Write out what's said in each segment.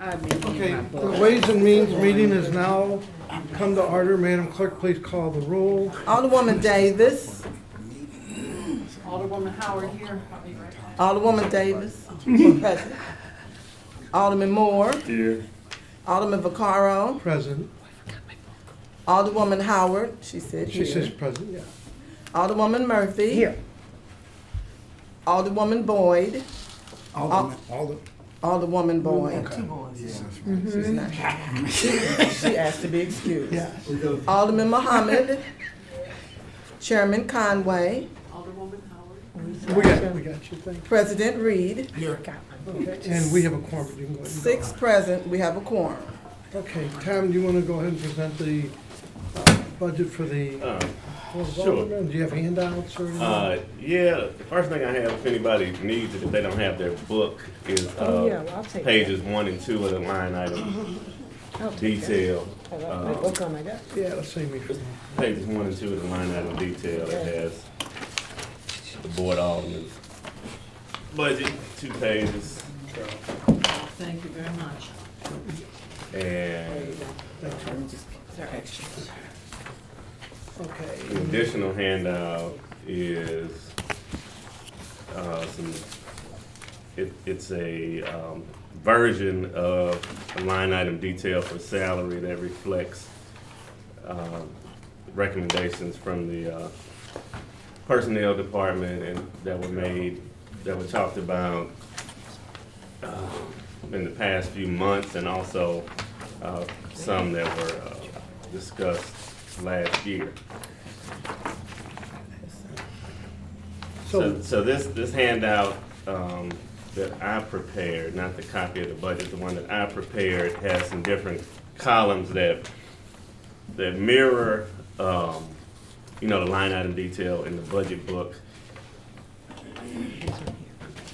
Okay, the Ways and Means meeting is now come to order. Madam Clerk, please call the roll. Alderwoman Davis. Alderwoman Howard here. Alderwoman Davis. Present. Alderman Moore. Here. Alderman Vaccaro. Present. Alderwoman Howard. She said She says here. present, yeah. Alderwoman Murphy. Here. Alderwoman Boyd. Alderman. Alderwoman Boyd. Okay. She's not here. She asked to be excused. Yeah. Alderman Muhammad. Chairman Conway. Alderwoman Howard. We got you, thank you. President Reed. Okay, and we have a quorum, you can go ahead and go. 6 present. We have a quorum. Okay, Tom, do you want to go ahead and present the budget for the Board of Sure. Aldermen? Do you have handouts or anything? Yeah, the first thing I have, if anybody needs it, if they don't have their book, is I'll take pages 1 and 2 of the line item detail. Book on my desk. Yeah, let's see me. Pages 1 and 2 of the line item detail that has the board alderman's budget, 2 pages. Thank you very much. And They're extra. Okay. the additional handout is it's a version of a line item detail for salary that reflects recommendations from the personnel department and that were talked about in the past few months, and also some that were discussed last year. So this handout that I prepared, not the copy of the budget, the one that I prepared, has some different columns that mirror, the line item detail in the budget book.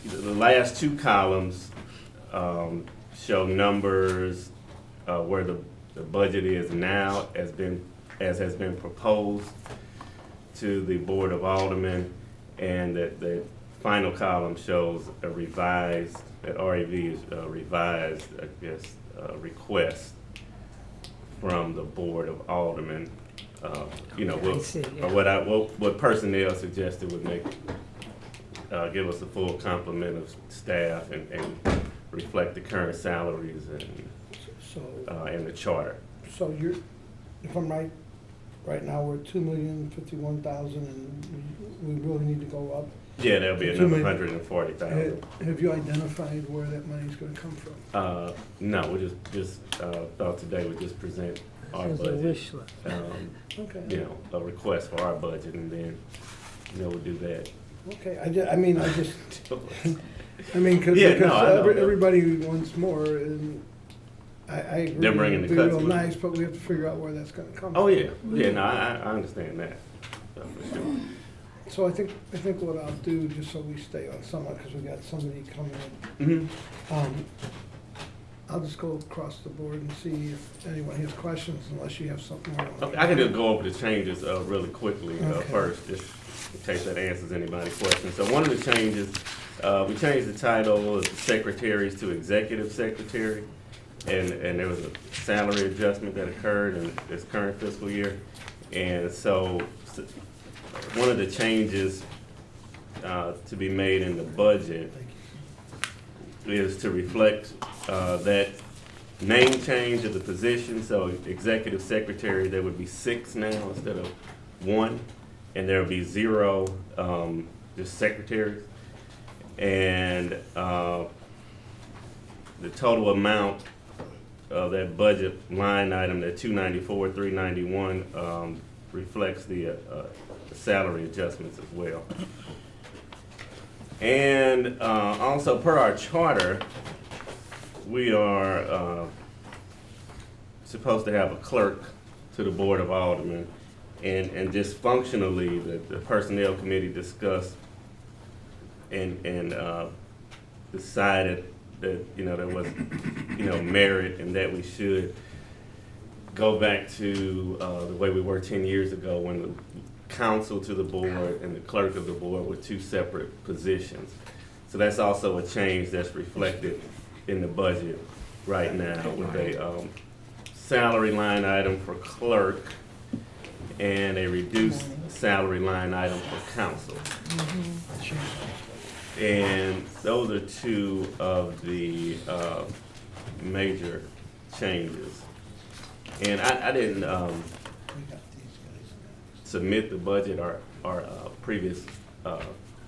The last 2 columns show numbers where the budget is now as has been proposed to the Board of Aldermen, and the final column shows a revised, that REV is a revised, I guess, request from the Board of Aldermen. What personnel suggested would make give us a full complement of staff and reflect the current salaries and the charter. So you're, if I'm right now we're at 2,051,000 and we really need to go up. Yeah, that'll be another 140,000. Have you identified where that money's gonna come from? No, we just thought today we'd just present our budget. Okay. A request for our budget, and then, we'll do that. Okay, because Yeah, no, I know. everybody wants more, and I agree. They're bringing the It'd be cuts real with them. nice, but we have to figure out where that's gonna come from. Oh, yeah, no, I understand that, for sure. So I think what I'll do, just so we stay on someone, because we got somebody coming in. Mm-hmm. I'll just go across the board and see if anyone has questions, unless you have something more. Okay, I can just go over the changes really quickly Okay. first, just in case that answers anybody's questions. So one of the changes, we changed the title of secretaries to executive secretary, and there was a salary adjustment that occurred in this current fiscal year. And so one of the changes to be made in the budget is to reflect that name change of the position. So executive secretary, there would be 6 now instead of 1, and there would be 0 just secretaries. And the total amount of that budget line item, that 294, 391, reflects the salary adjustments as well. And also, per our charter, we are supposed to have a clerk to the Board of Aldermen, and just functionally, the Personnel Committee discussed and decided that there was merit, and that we should go back to the way we were 10 years ago, when the counsel to the board and the clerk of the board were 2 separate positions. So that's also a change that's reflected in the budget right now with a salary line item for clerk and a reduced salary line item for council. And those are two of the major changes. And I didn't submit the budget. Our previous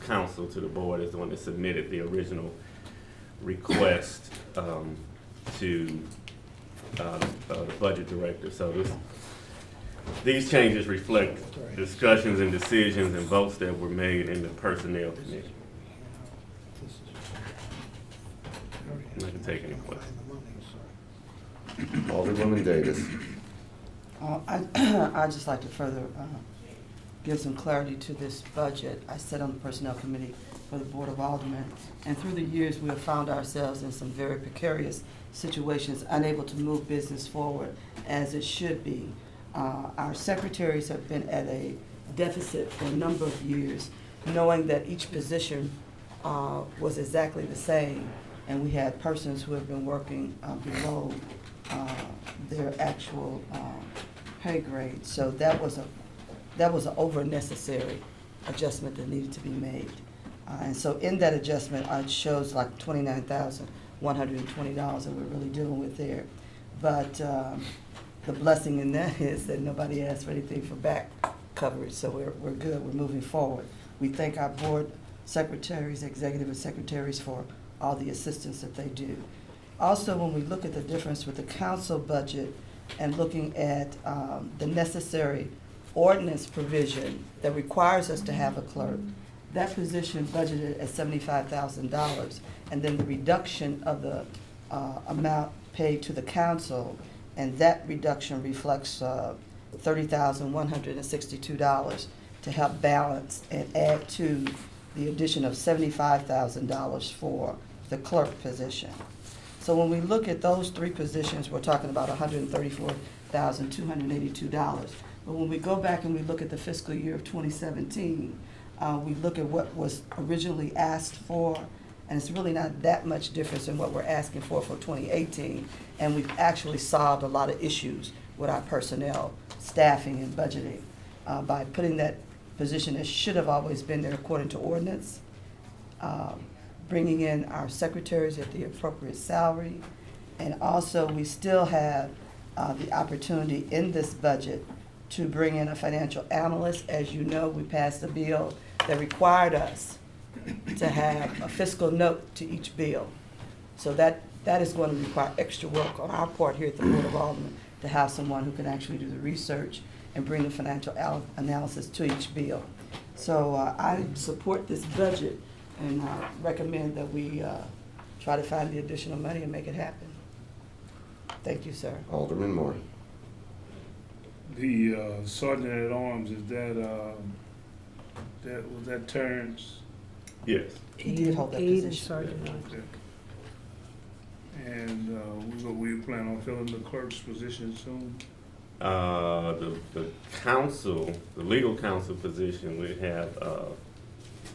council to the board is the one that submitted the original request to the budget director. So these changes reflect discussions and decisions and votes that were made in the personnel committee. I can take any questions. Alderwoman Davis. I'd just like to further give some clarity to this budget. I sit on the Personnel Committee for the Board of Aldermen, and through the years, we have found ourselves in some very precarious situations, unable to move business forward as it should be. Our secretaries have been at a deficit for a number of years, knowing that each position was exactly the same, and we had persons who have been working below their actual pay grade. So that was an over necessary adjustment that needed to be made. And so in that adjustment, it shows like $29,120 that we're really dealing with there. But the blessing in that is that nobody asked for anything for back coverage, so we're good, we're moving forward. We thank our board secretaries, executive secretaries for all the assistance that they do. Also, when we look at the difference with the council budget and looking at the necessary ordinance provision that requires us to have a clerk, that position budgeted at $75,000, and then the reduction of the amount paid to the council, and that reduction reflects $30,162 to help balance and add to the addition of $75,000 for the clerk position. So when we look at those three positions, we're talking about $134,282. But when we go back and we look at the fiscal year of 2017, we look at what was originally asked for, and it's really not that much difference in what we're asking for 2018. And we've actually solved a lot of issues with our personnel, staffing, and budgeting by putting that position that should have always been there according to ordinance, bringing in our secretaries at the appropriate salary, and also we still have the opportunity in this budget to bring in a financial analyst. As you know, we passed a bill that required us to have a fiscal note to each bill. So that is going to require extra work on our part here at the Board of Aldermen to have someone who can actually do the research and bring the financial analysis to each bill. So I support this budget and recommend that we try to find the additional money and make it happen. Thank you, sir. Alderman Moore. The sergeant at arms, is was that Terrence? Yes. He did hold that Aide and position. sergeant. Okay. And we plan on filling the clerk's position soon? The council, the legal counsel position, we have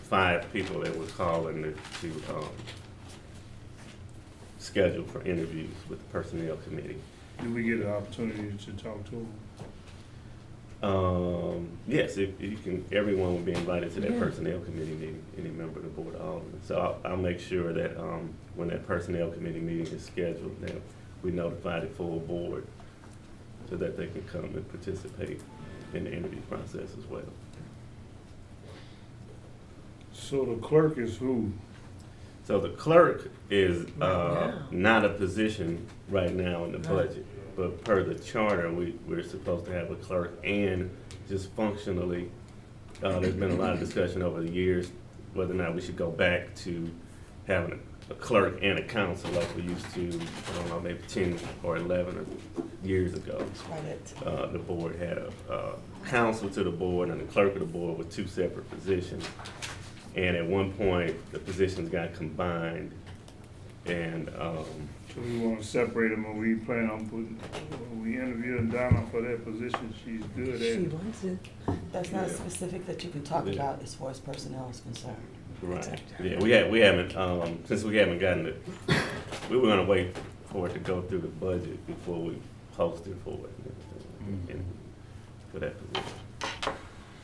5 people that we're calling to schedule for interviews with the personnel committee. Do we get an opportunity to talk to them? Yes, if you can, everyone will be invited to that personnel committee meeting, any member of the Board of Aldermen. So I'll make sure that when that personnel committee meeting is scheduled, that we notify the full board so that they can come and participate in the interview process as well. So the clerk is who? So the clerk is not a position right now in the budget, but per the charter, we're supposed to have a clerk, and just functionally, there's been a lot of discussion over the years whether or not we should go back to having a clerk and a counsel like we used to, I don't know, maybe 10 or 11 years ago. The board had a counsel to the board and a clerk of the board with 2 separate positions. And at one point, the positions got combined, and So we want to separate them, and we plan on we interviewing Donna for that position. She's good at She it. wants it. That's not specific that you can talk about as far as personnel is concerned. right, yeah, we haven't, since we haven't gotten it, we were gonna wait for for it to go through the budget before we posted for it and for that position.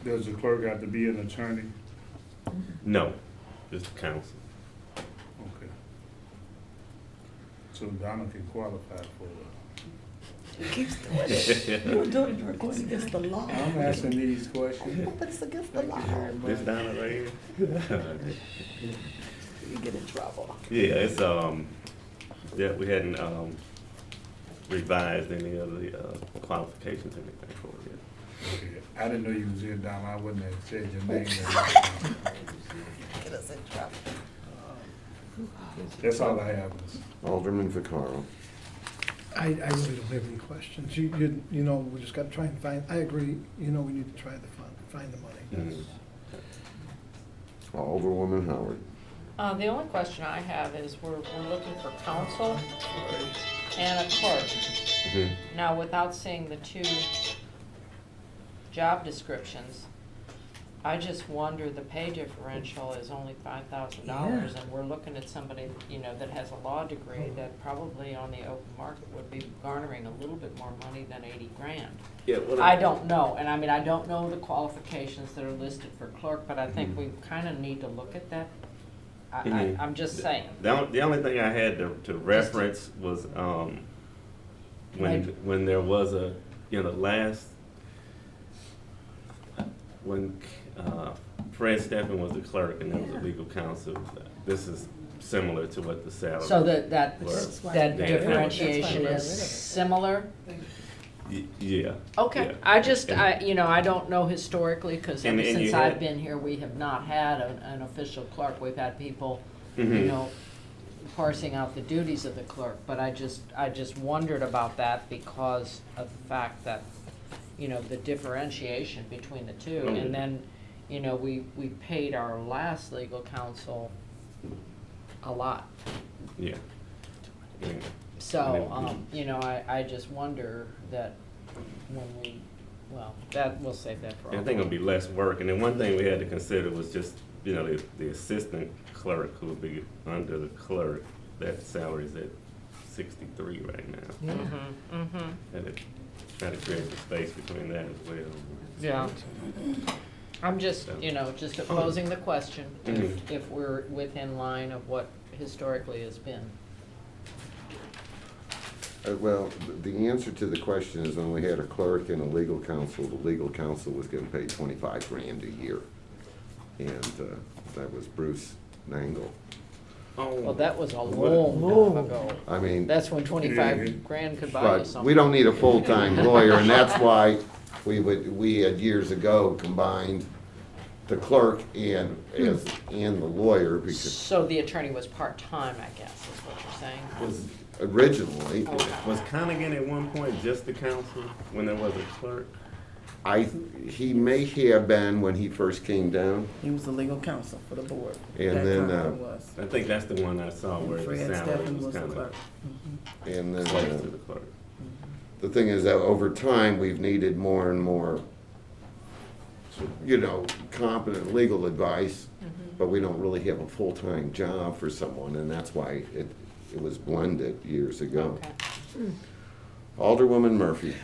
Does the clerk have to be an attorney? No, just the council. Okay. So Donna can qualify for it. You were doing, you were going against the law. I'm asking these questions. But it's against the law. Miss Donna right here? You get in trouble. Yeah, it's, yeah, we hadn't, revised any of the, qualifications or anything for it yet. Okay. I didn't know you was here, Donna. I wouldn't have said your name. Get us in trouble. That's all I have. Alderman Vaccaro. I really don't have any questions. You know, we just gotta try and find, I agree, you know, we need to try to find the money. Mhm. Alderwoman Howard. The only question I have is we're looking for counsel and a clerk. Mhm. Now, without seeing the two job descriptions, I just wonder, the pay differential is only $5,000, and we're looking at somebody, you know, that has a law degree that probably on the open market would be garnering a little bit more money than 80 grand. Yeah, well, I don't know, and I mean, I don't know the qualifications that are listed for clerk, but I think we kind of need to look at that. Mhm. I'm just saying. The only thing I had to reference was, when there was a, you know, when Fred Steffen was the clerk and there was a legal counsel, this is similar to what the salary. So that was. that Yeah. differentiation That's is similar? Yeah. Okay, yeah. I just, And- I don't know historically, because And- ever and you since I've had- been here, we have not had an official clerk. We've had people, you Mhm. know, parsing out the duties of the clerk, but I just wondered about that because of the fact that, you know, the differentiation between the two. Mhm. And then, you know, we paid our last legal counsel a lot. Yeah. And- So, And then you know, I just wonder that when we, well, that, we'll save that for all. I think it'll be less work, and then one thing we had to consider was just, you know, the assistant clerk who would be under the clerk, that salary's at 63 right now. And it, try to create the space between that as well. Yeah. I'm just, you know, just posing the question, Mhm. if we're within line of what historically has been. Well, the answer to the question is when we had a clerk and a legal counsel, the legal counsel was getting paid 25 grand a year. And that was Bruce Nangle. Well, that was a What- long time ago. I mean, That's when 25 grand could buy you but something. we don't need a full-time lawyer, and that's why we had years ago combined the clerk and the lawyer, because So the attorney was part-time, I guess, is what you're saying? Was, originally, Okay. was Connigan at one point just the counsel when there was a clerk? he may have been when he first came down, He was the legal counsel for the board. And That then, time it was. I think that's the one I saw where the Fred salary Steffen was was the kind of clerk. and then, close to the clerk. the thing is that over time, we've needed more and more, you know, competent legal advice, but we don't really have a full-time job for someone, and that's why it was blended years ago. Okay. Alderwoman Murphy.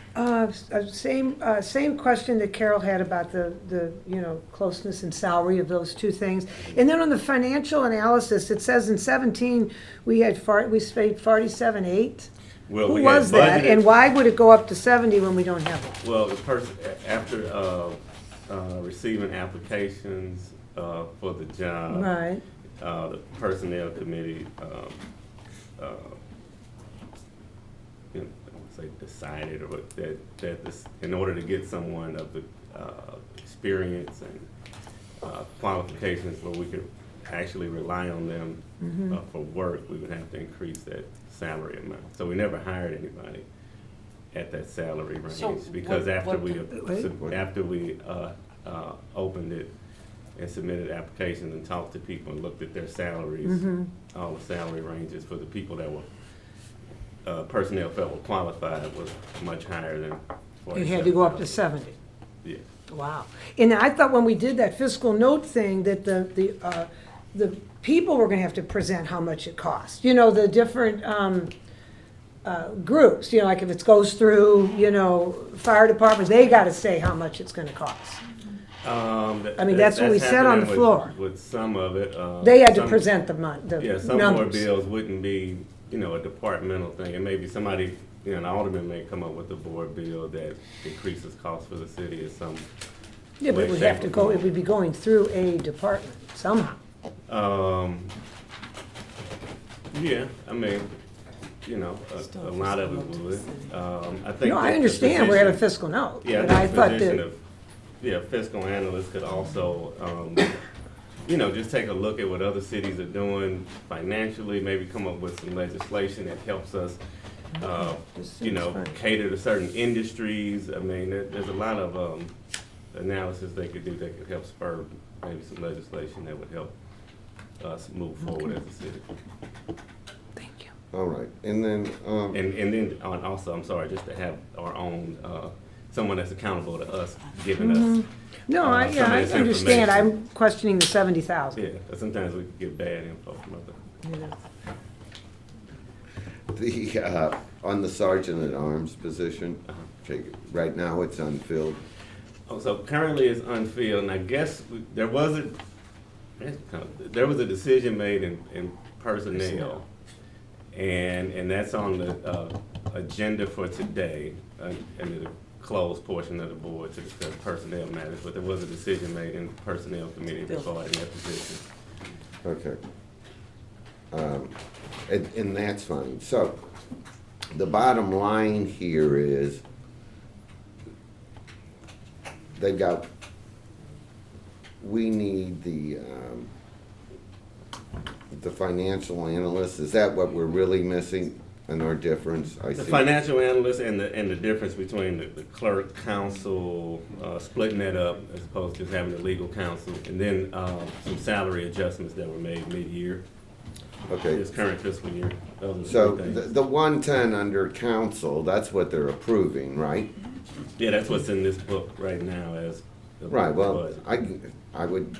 Same question that Carol had about the, you know, closeness and salary of those two things. And then on the financial analysis, it says in 17, we paid 47.8. Well, Who we had was that? budgeted- And why would it go up to 70 when we don't have it? Well, the person, after receiving applications for the job, Right. the personnel committee, you know, say decided or what, that this, in order to get someone of the experience and qualifications where we could actually rely on them for work, we would have to increase that salary amount. So we never hired anybody at that salary So range, because what- after we opened it and submitted applications and talked to people and looked at their salaries, all the salary ranges for the people that were personnel felt were qualified was much higher than It had to go up to 47,000. 70. Yeah. Wow. And I thought when we did that fiscal note thing, that the people were gonna have to present how much it cost. You know, the different, groups, you know, like if it goes through, you know, fire department, they gotta say how much it's gonna cost. I mean, that's what we said on the happening with- floor. With some of it. They had to some- present the mon, the Yeah, some board numbers. bills wouldn't be, you know, a departmental thing, and maybe somebody, you know, an alderman may come up with a board bill that decreases costs for the city or some. Yeah, but it would have to go, it would be going through a department somehow. Yeah, I mean, you know, a lot of it would. I think. No, I that the understand, we have a position- fiscal note, Yeah, but I the thought position that, of, yeah, fiscal analyst could also, you know, just take a look at what other cities are doing financially, maybe come up with some legislation that helps us, you know, cater to certain industries. I mean, there's a lot of analysis they could do that could help spur maybe some legislation that would help us move forward as a city. thank you. All right, and then, And then also, I'm sorry, just to have our own, someone that's accountable to us, giving us. No, some yeah, of I this understand, information. I'm questioning the 70,000. Yeah, 'cause sometimes we can get bad info from other. You know. on the sergeant at arms position, Uh-huh. okay, right now it's unfilled. Oh, so currently it's unfilled, and I guess there was a decision made in personnel, and that's on the agenda for today, in the closed portion of the board to discuss personnel matters, but there was a decision made in the personnel committee regarding that position. Okay. And that's fine. So, the bottom line here is, we need the financial analyst. Is that what we're really missing in our difference? I The see. financial analyst and the difference between the clerk, counsel, splitting that up as opposed to just having the legal counsel, and then some salary adjustments that were made mid-year, Okay. this current fiscal year. Those are the So, three things. the 110 under council, that's what they're approving, right? Yeah, that's what's in this book right now as. the Right, well, budget. I would,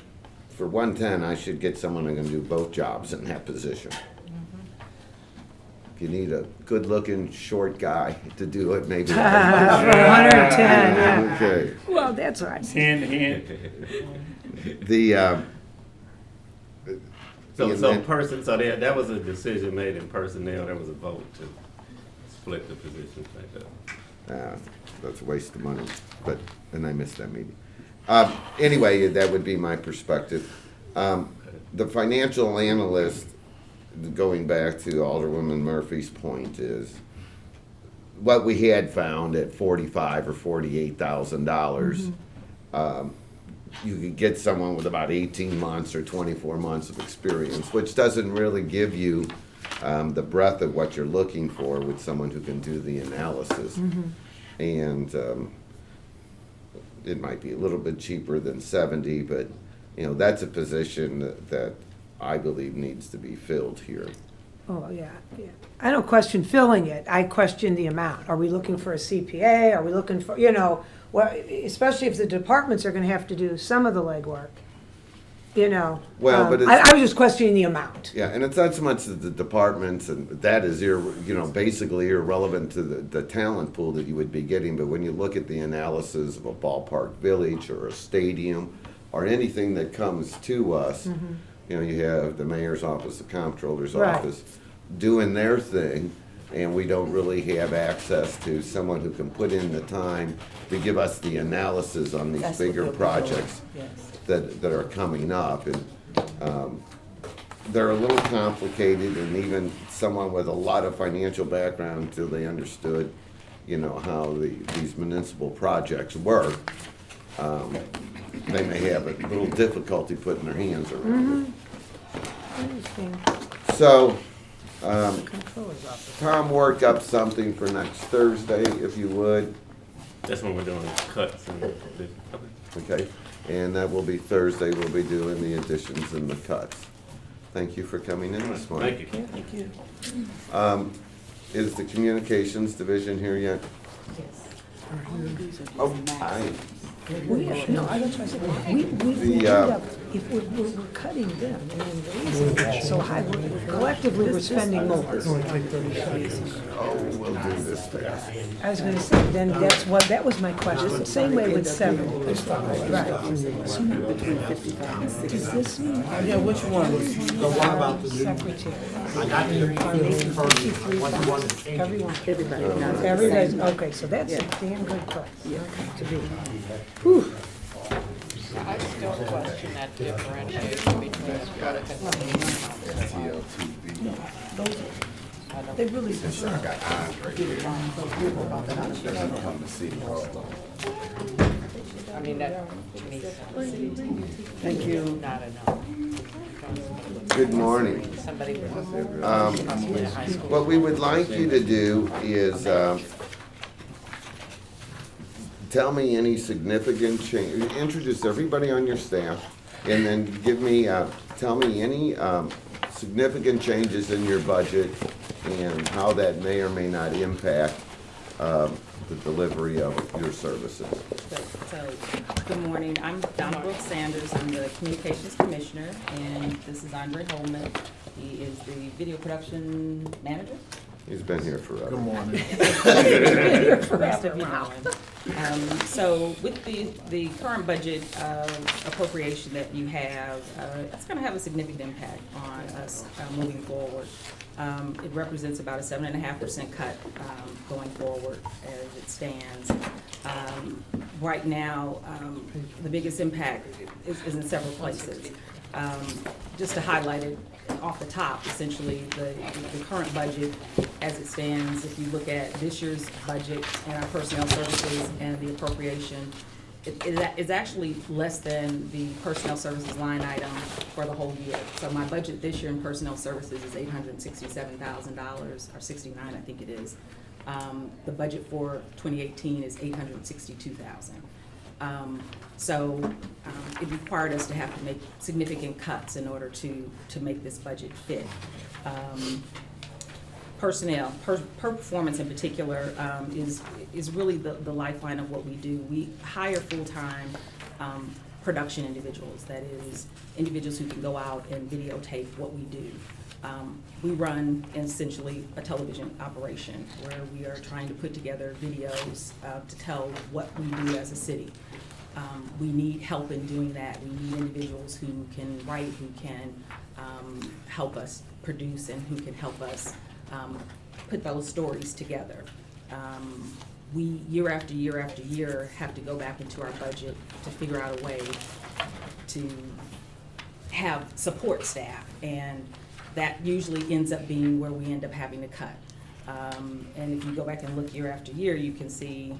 for 110, I should get someone who can do both jobs in that position. If you need a good-looking, short guy to do it, maybe. 110, yeah. Okay. Well, that's what I said. Hand to hand. The, So, and so then- that was a decision made in personnel, there was a vote to split the positions like that. that's a waste of money, and I missed that meeting. Anyway, that would be my perspective. The financial analyst, going back to Alderwoman Murphy's point, is what we had found at $45,000 or $48,000. You could get someone with about 18 months or 24 months of experience, which doesn't really give you the breadth of what you're looking for with someone who can do the analysis. And it might be a little bit cheaper than 70, but you know, that's a position that I believe needs to be filled here. Oh, yeah, yeah. I don't question filling it, I question the amount. Are we looking for a CPA? Are we looking for, you know, well, especially if the departments are gonna have to do some of the legwork, you know? Well, but I was just questioning the amount. Yeah, and it's not so much that the departments, and that is, basically irrelevant to the talent pool that you would be getting, but when you look at the analysis of a ballpark village or a stadium, or anything that comes to us, you have the mayor's office, the comptroller's Right. office, doing their thing, and we don't really have access to someone who can put in the time to give us the analysis on these That's what bigger they'll be doing. projects Yes. that are coming up. And they're a little complicated, and even someone with a lot of financial background, until they understood, how these municipal projects work, they may have a little difficulty putting their hands around it. I understand. So, Controller's office. Tom, work up something for next Thursday, if you would, That's when we're doing cuts and, okay. okay? And that will be Thursday, we'll be doing the additions and the cuts. Thank you for coming in this morning. Thank you. Thank you. Is the communications division here yet? Yes. Oh, hi. No, that's what I said, we end up, if we're cutting them and then raising them so high, collectively, we're spending more. Like 30 Oh, we'll do this fast. I was gonna say, then that was my question, same way with seven. Right. Between 55 and 60. Does this mean? Yeah, which one? The one about the new, Secretary. I got the new first, what you want to change. Everyone. Everybody. Everybody's, okay, so that's a damn good price to be. Whew. I still question that differentiation between the product and I don't They really. I mean, that to me Thank you. not enough. Good morning. Somebody with possibly a high school. What we would like you to do is, tell me any significant change, introduce everybody on your staff, and then give me, tell me any, significant changes in your budget and how that may or may not impact, the delivery of your services. So, good morning, I'm Donna Brooks Sanders, I'm the Communications Commissioner, and this is Andre Holman. He is the Video Production Manager. He's been here forever. Good morning. Most of you know him. So with the current budget appropriation that you have, it's gonna have a significant impact on us moving forward. It represents about a 7.5% cut going forward as it stands. Right now, the biggest impact is in several places. Just to highlight it off the top, essentially, the current budget as it stands, if you look at this year's budget and our personnel services and the appropriation, it is actually less than the personnel services line item for the whole year. So my budget this year in personnel services is $867,000, or 69, I think it is. The budget for 2018 is $862,000. It required us to have to make significant cuts in order to make this budget fit. Personnel, per performance in particular, is really the lifeline of what we do. We hire full-time production individuals, that is, individuals who can go out and videotape what we do. We run essentially a television operation where we are trying to put together videos to tell what we do as a city. We need help in doing that. We need individuals who can write, who can help us produce, and who can help us put those stories together. We, year after year after year, have to go back into our budget to figure out a way to have support staff, and that usually ends up being where we end up having to cut. And if you go back and look year after year, you can see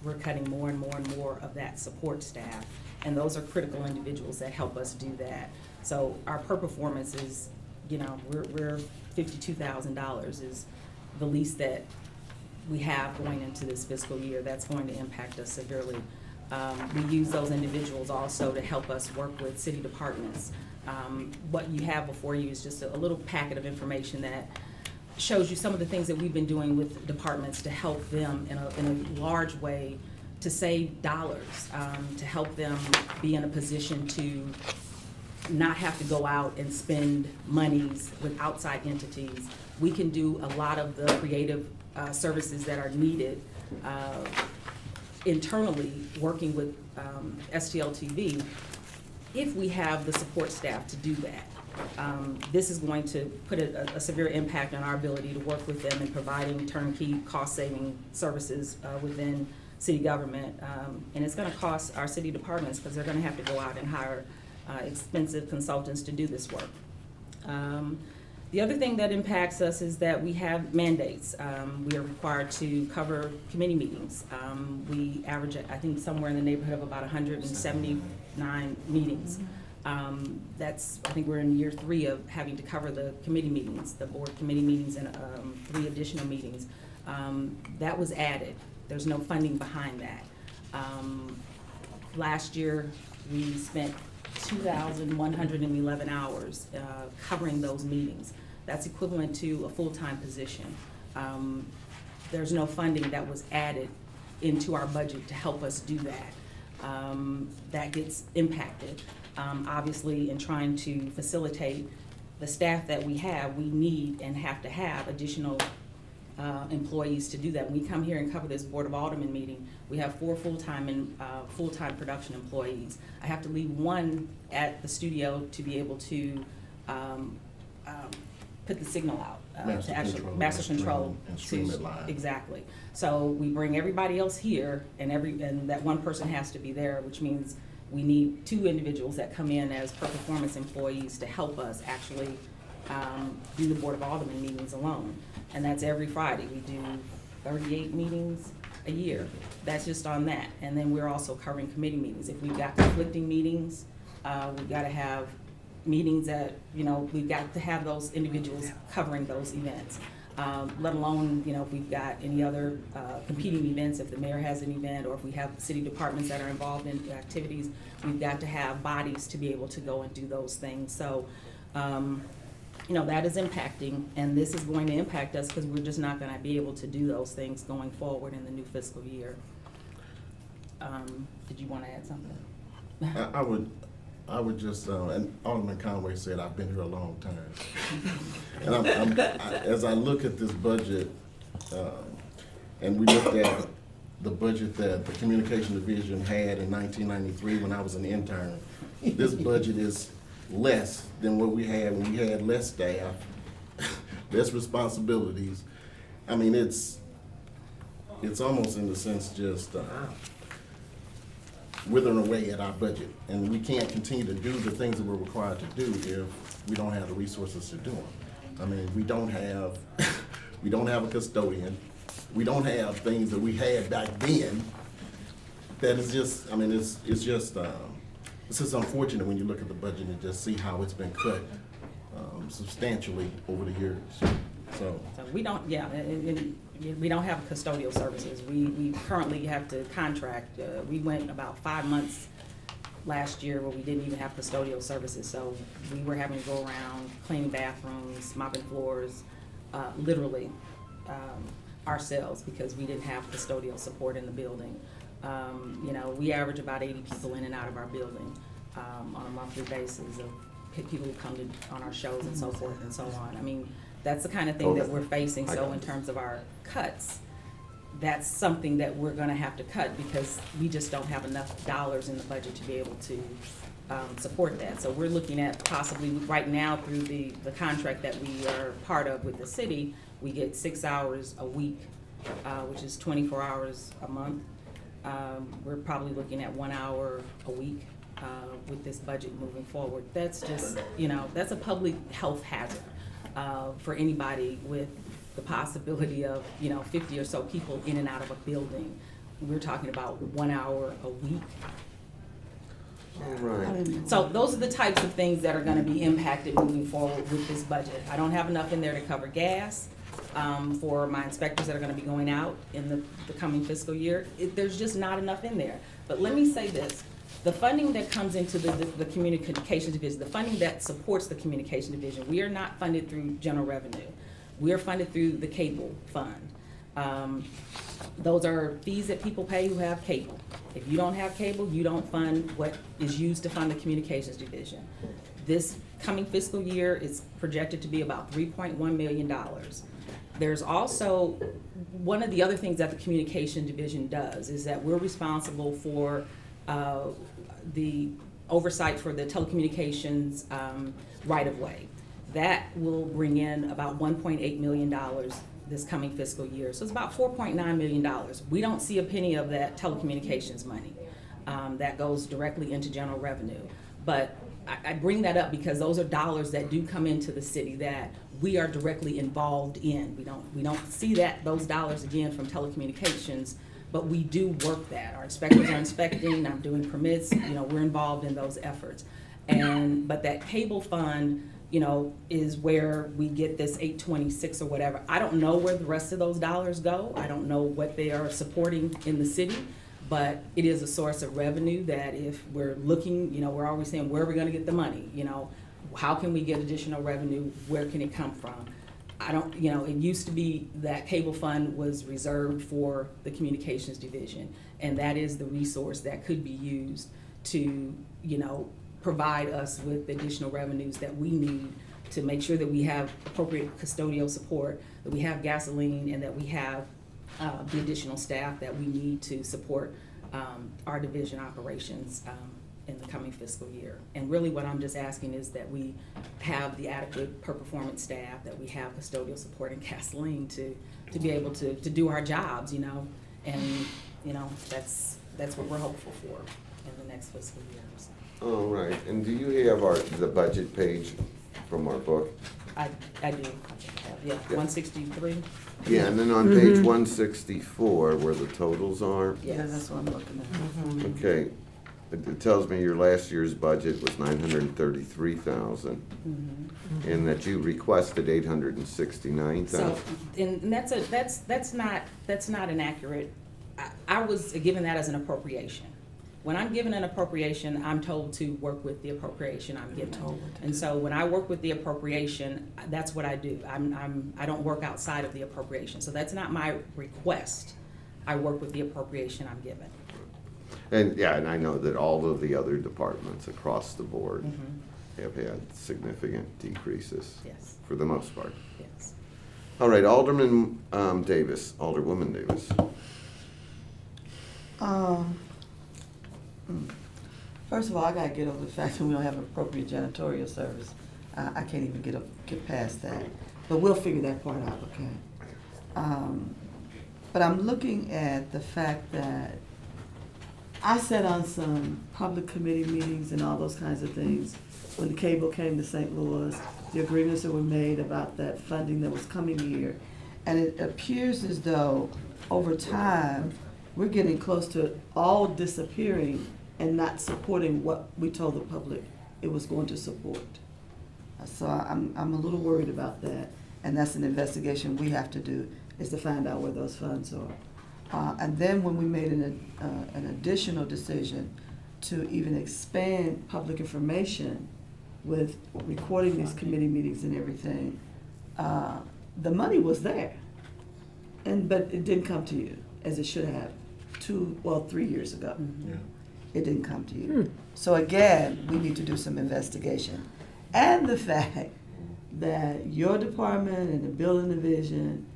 we're cutting more and more and more of that support staff, and those are critical individuals that help us do that. So our per performance is, you know, we're $52,000 is the least that we have going into this fiscal year. That's going to impact us severely. We use those individuals also to help us work with city departments. What you have before you is just a little packet of information that shows you some of the things that we've been doing with departments to help them in a large way to save dollars, to help them be in a position to not have to go out and spend monies with outside entities. We can do a lot of the creative services that are needed internally, working with STLTV, if we have the support staff to do that. This is going to put a severe impact on our ability to work with them in providing turnkey cost-saving services within city government. And it's going to cost our city departments because they're going to have to go out and hire expensive consultants to do this work. The other thing that impacts us is that we have mandates. We are required to cover committee meetings. We average, I think, somewhere in the neighborhood of about 179 meetings. That's, I think we're in year 3 of having to cover the committee meetings, the board committee meetings, and 3 additional meetings. That was added. There's no funding behind that. Last year, we spent 2,111 hours covering those meetings. That's equivalent to a full-time position. There's no funding that was added into our budget to help us do that. that gets impacted. Obviously, in trying to facilitate the staff that we have, we need and have to have additional employees to do that. When we come here and cover this Board of Aldermen meeting, we have 4 full-time production employees. I have to leave one at the studio to be able to put the signal out. Master control and stream it live. Exactly. So we bring everybody else here, and that one person has to be there, which means we need 2 individuals that come in as per performance employees to help us actually do the Board of Aldermen meetings alone. And that's every Friday. We do 38 meetings a year. That's just on that. And then we're also covering committee meetings. If we've got conflicting meetings, we've got to have meetings that, we've got to have those individuals covering those events. Let alone, if we've got any other competing events, if the mayor has an event, or if we have city departments that are involved in activities, we've got to have bodies to be able to go and do those things. So, that is impacting, and this is going to impact us because we're just not going to be able to do those things going forward in the new fiscal year. Did you want to add something? I would just, and Alderman Conway said, I've been here a long time. And as I look at this budget, and we looked at the budget that the Communication Division had in 1993 when I was an intern, this budget is less than what we had when we had less staff, less responsibilities. I mean, it's almost in a sense just withering away at our budget, and we can't continue to do the things that we're required to do if we don't have the resources to do them. I mean, we don't have a custodian. We don't have things that we had back then. That is just, I mean, it's just unfortunate when you look at the budget and just see how it's been cut substantially over the years. So we don't, we don't have custodial services. We currently have to contract. We went about 5 months last year where we didn't even have custodial services. So we were having to go around cleaning bathrooms, mopping floors, literally ourselves, because we didn't have custodial support in the building. We average about 80 people in and out of our building on a monthly basis of people who come on our shows and so forth and so on. I mean, that's the kind of thing that we're facing. So in terms of our cuts, that's something that we're going to have to cut because we just don't have enough dollars in the budget to be able to support that. So we're looking at possibly right now through the contract that we are part of with the city, we get 6 hours a week, which is 24 hours a month. We're probably looking at 1 hour a week with this budget moving forward. That's just, that's a public health hazard for anybody with the possibility of, 50 or so people in and out of a building. We're talking about 1 hour a week. All right. So those are the types of things that are going to be impacted moving forward with this budget. I don't have enough in there to cover gas for my inspectors that are going to be going out in the coming fiscal year. There's just not enough in there. But let me say this. The funding that comes into the communications division, the funding that supports the communication division, we are not funded through general revenue. We are funded through the cable fund. Those are fees that people pay who have cable. If you don't have cable, you don't fund what is used to fund the communications division. This coming fiscal year is projected to be about $3.1 million. There's also, one of the other things that the communication division does is that we're responsible for the oversight for the telecommunications right-of-way. That will bring in about $1.8 million this coming fiscal year. So it's about $4.9 million. We don't see a penny of that telecommunications money. That goes directly into general revenue. But I bring that up because those are dollars that do come into the city that we are directly involved in. We don't see those dollars again from telecommunications, but we do work that. Our inspectors are inspecting, I'm doing permits, we're involved in those efforts. But that cable fund, is where we get this 826 or whatever. I don't know where the rest of those dollars go. I don't know what they are supporting in the city, but it is a source of revenue that if we're looking, we're always saying, where are we gonna get the money? How can we get additional revenue? Where can it come from? I don't, it used to be that cable fund was reserved for the communications division, and that is the resource that could be used to, provide us with additional revenues that we need to make sure that we have appropriate custodial support, that we have gasoline, and that we have the additional staff that we need to support our division operations in the coming fiscal year. And really what I'm just asking is that we have the adequate per performance staff, that we have custodial support and gasoline to be able to do our jobs, and that's what we're hopeful for in the next fiscal year. So All right, and do you have the budget page from our book? I do, yeah, 163. Yeah, and then on page 164, where the totals are, Yeah, that's what I'm looking at. okay, it tells me your last year's budget was 933,000, and that you requested 869,000. So, and that's not inaccurate. I was given that as an appropriation. When I'm given an appropriation, I'm told to work with the appropriation I'm given. And so when I work with the appropriation, that's what I do. I don't work outside of the appropriation. So that's not my request. I work with the appropriation I'm given. And, yeah, and I know that all of the other departments across the board have had significant decreases. Yes. For the most part. Yes. All right, Alderman Davis, Alderwoman Davis. First of all, I gotta get over the fact that we don't have an appropriate janitorial service. I can't even get past that, but we'll figure that part out, okay? But I'm looking at the fact that I sat on some public committee meetings and all those kinds of things when the cable came to St. Louis, the agreements that were made about that funding that was coming here. And it appears as though over time, we're getting close to it all disappearing and not supporting what we told the public it was going to support. So I'm a little worried about that, and that's an investigation we have to do, is to find out where those funds are. And then when we made an additional decision to even expand public information with recording these committee meetings and everything, the money was there, but it didn't come to you as it should have 3 years ago. Yeah. It didn't come to you. So again, we need to do some investigation. And the fact that your department and the building division,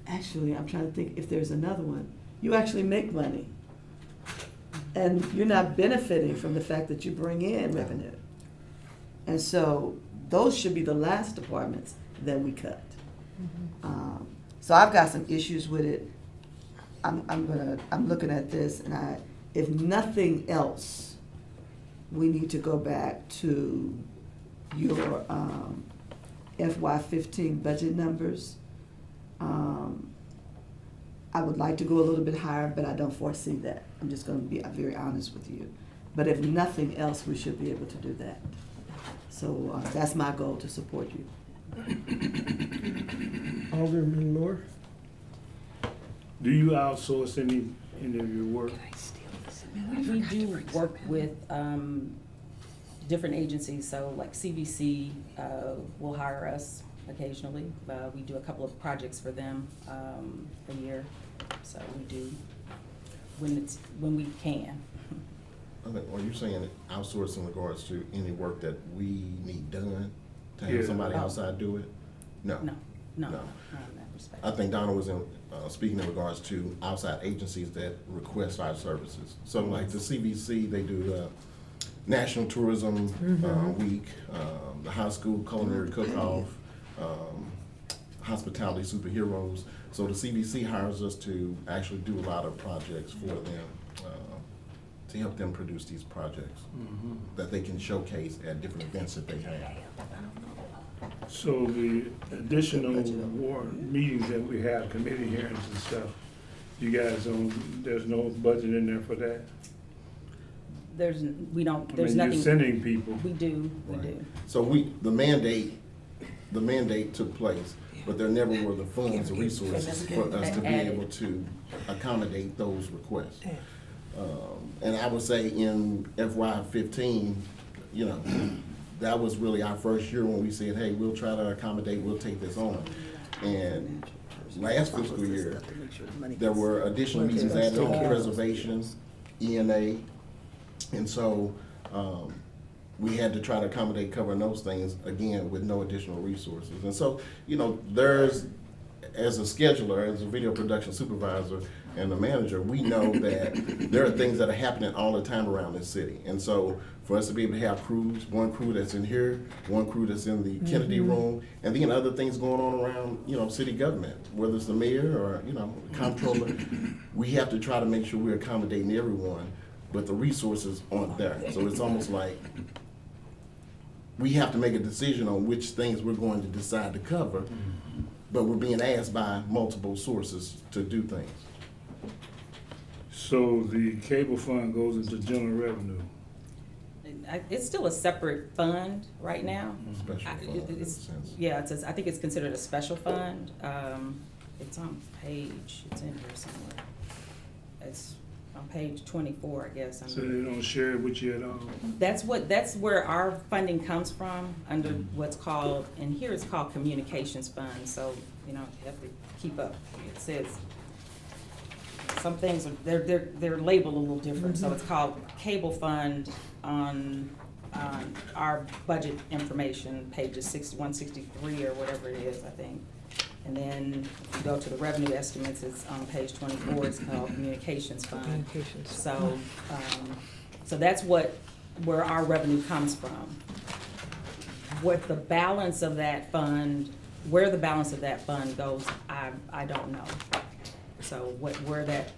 actually, I'm trying to think if there's another one, you actually make money. And you're not benefiting from the fact that you bring in revenue. And so those should be the last departments that we cut. So I've got some issues with it. I'm looking at this, and if nothing else, we need to go back to your FY15 budget numbers. I would like to go a little bit higher, but I don't foresee that. I'm just going to be very honest with you. But if nothing else, we should be able to do that. So that's my goal, to support you. Alderman Moore? Do you outsource any of your work? We do work with different agencies, so like CVC will hire us occasionally. We do a couple of projects for them a year, so we do when we can. Are you saying outsource in regards to any work that we need done to have Yeah. somebody outside do it? No. No, No. not in that respect. I think Donna was speaking in regards to outside agencies that request our services. So like the CVC, they do National Tourism Week, the high school culinary cook-off, hospitality superheroes. So the CVC hires us to actually do a lot of projects for them, to help them produce these projects that they can showcase at different events that they have. So the additional meetings that we have, committee hearings and stuff, you guys there's no budget in there for that? There's You're nothing. sending people. We do. Right. So the mandate took place, but there never were the funds or resources for us to be able to accommodate those requests. And I would say in FY15, that was really our first year when we said, hey, we'll try to accommodate, we'll take this on. And last fiscal year, there were additional meetings added on preservation, ENA, and so, we had to try to accommodate covering those things, again, with no additional resources. And so, you know, there's, as a scheduler, as a video production supervisor and a manager, we know that there are things that are happening all the time around this city. And so for us to be able to have crews, one crew that's in here, one crew that's in the Kennedy room, and then other things going on around, you know, city government, whether it's the mayor or, you know, comptroller, we have to try to make sure we're accommodating everyone, but the resources aren't there. So it's almost like we have to make a decision on which things we're going to decide to cover, but we're being asked by multiple sources to do things. So the cable fund goes into general revenue. It's still a separate fund right now. Special fund, in a It's, sense. yeah, I think it's considered a special fund. It's on page, it's in here somewhere. It's on page 24, I guess. So they don't share it with you at all? That's where our funding comes from, under what's called, and here it's called communications fund, so, you know, you have to keep up. It says, some things, they're labeled a little different, so it's called cable fund on our budget information, pages 163 or whatever it is, I think. And then if you go to the revenue estimates, it's on page 24, it's called communications fund. Communications. So, so that's where our revenue comes from. What the balance of that fund, where the balance of that fund goes, I don't know. So where that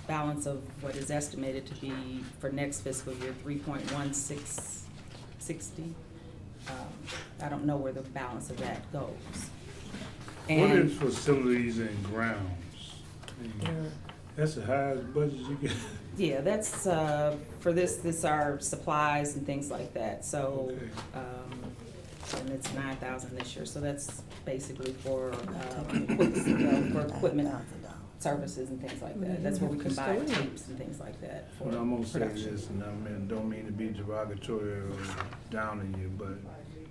balance of what is estimated to be for next fiscal year, 3.1660, I don't know where the balance of that goes. What And is facilities and grounds? I mean, that's the highest budget you get. yeah, that's, for this are supplies and things like that, so, Okay. and it's 9,000 this year, so that's basically for, for equipment services and things like that. That's where we can buy tapes and things like that for Well, I'm gonna say production. this, and don't mean to be derogatory or down on you, but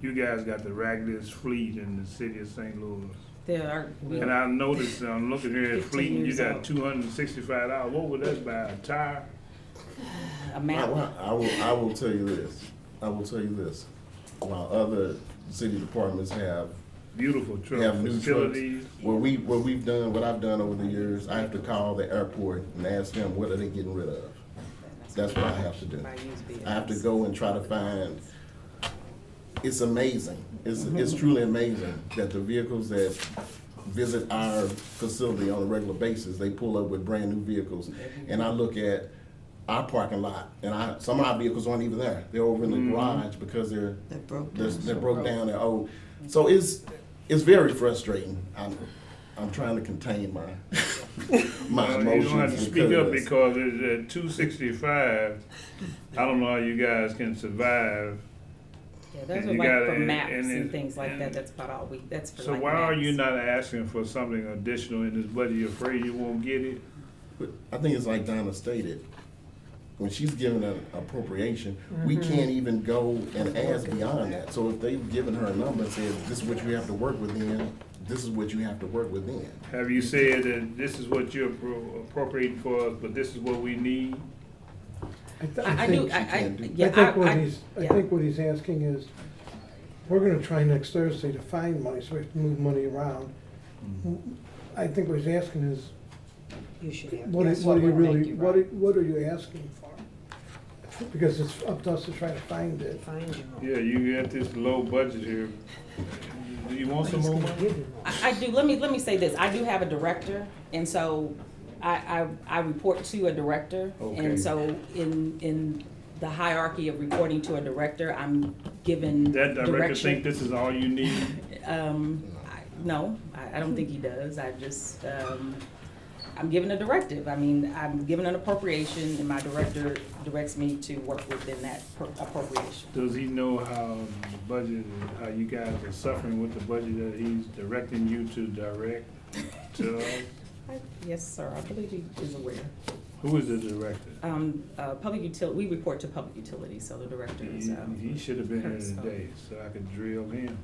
you guys got the raggedest fleet in the city of St. Louis. There are, And I noticed, I'm looking here at 15 fleet, and you years got old. $265. What would that buy, a tire? a map. I will tell you this, while other city departments have Beautiful truck new trucks, facilities. what I've done over the years, I have to call the airport and ask them, what are they getting rid of? That's what I have to do. Buy used vehicles. I have to go and try to find, it's amazing, it's truly amazing that the vehicles that visit our facility on a regular basis, they pull up with brand-new vehicles. And I look at our parking lot, and some of our vehicles aren't even there. They're over in the garage because they're broke down, they're old. So it's very frustrating. I'm trying to contain my Well, emotions. you don't have to speak up because it's at 265. I don't know how you guys can survive. Yeah, those And are you like got for it, maps and and it- things like that, and- that's about all that's for So like why are you maps. not asking for something additional in this budget? You afraid you won't get it? But I think it's like Donna stated, when she's given an appropriation, we can't even go and ask beyond that. So if they've given her a number and said, this is what you have to work within, this is what you have to work within. Have you said that this is what you're appropriating for us, but this is what we need? I do, yeah, I think what he's asking is, we're gonna try next Thursday to find money, so we have to move money around. I think what he's asking is, You should have. what That's are you what we're really, making, what are you asking for? Because it's up to us to try to find it. Find you. Yeah, you got this low budget here. Do you want some more money? I do, let me say this, I do have a director, and so I report to a director. Okay. And so in the hierarchy of reporting to a director, I'm given That director direction. think this is all you need? No, I don't think he does. I just, I'm given a directive. I mean, I'm given an appropriation, and my director directs me to work within that appropriation. Does he know how the budget, how you guys are suffering with the budget that he's directing you to direct to us? Yes, sir, I believe he is aware. Who is the director? Public utility, we report to public utilities, so the director is, He should have been here Curtis. today, so I could drill him.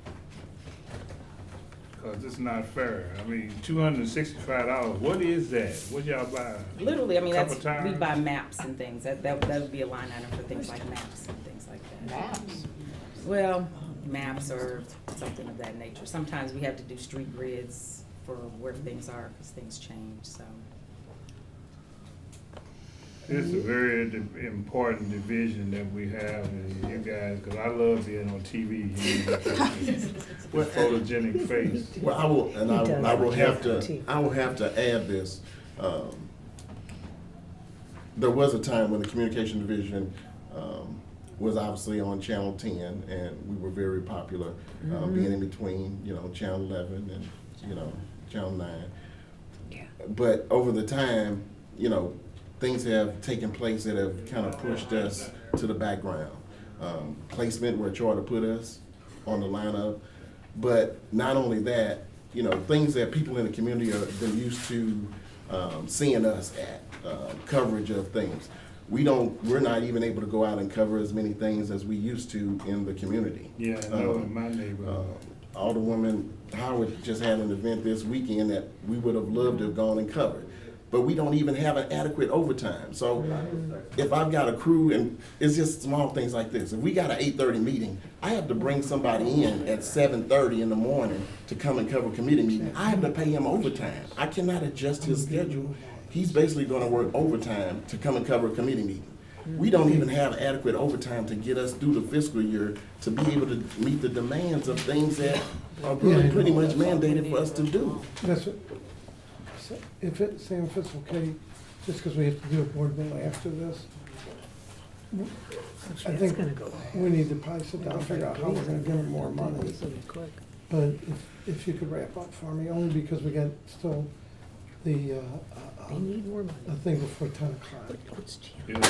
Cause it's not fair. I mean, $265, what is that? What y'all buy? literally, I mean, Couple that's, we times? buy maps and things, that would be a line item for things like maps and things like that. Maps. Well, maps or something of that nature. Sometimes we have to do street grids for where things are, because things change, so. It's a very important division that we have, and you guys, cause I love being on TV, with photogenic face. Well, I will, and He does. I will have Yeah. to add this. There was a time when the communication division, was obviously on Channel 10, and we were very popular, being in between, Channel 11 and, Channel 9. Yeah. But over the time, things have taken place that have kind of pushed us to the background. Placement where Charter put us on the lineup, but not only that, things that people in the community have been used to seeing us at, coverage of things. We're not even able to go out and cover as many things as we used to in the community. Yeah, I know in my neighborhood. Alderwoman Howard just had an event this weekend that we would have loved to have gone and covered. But we don't even have an adequate overtime. So if I've got a crew, and it's just small things like this. If we got an 8:30 meeting, I have to bring somebody in at 7:30 in the morning to come and cover a committee meeting. I have to pay him overtime. I cannot adjust his schedule. He's basically gonna work overtime to come and cover a committee meeting. We don't even have adequate overtime to get us through the fiscal year to be able to meet the demands of things that are really pretty much mandated for us to do. That's what, if it's okay, just because we have to do a board meeting after this, I That's think gonna go we need to probably sit down and figure out how we're gonna give them more money. quick. But if you could wrap up for me, only because we got still the They need more money. thing before 10 o'clock. What's Yeah,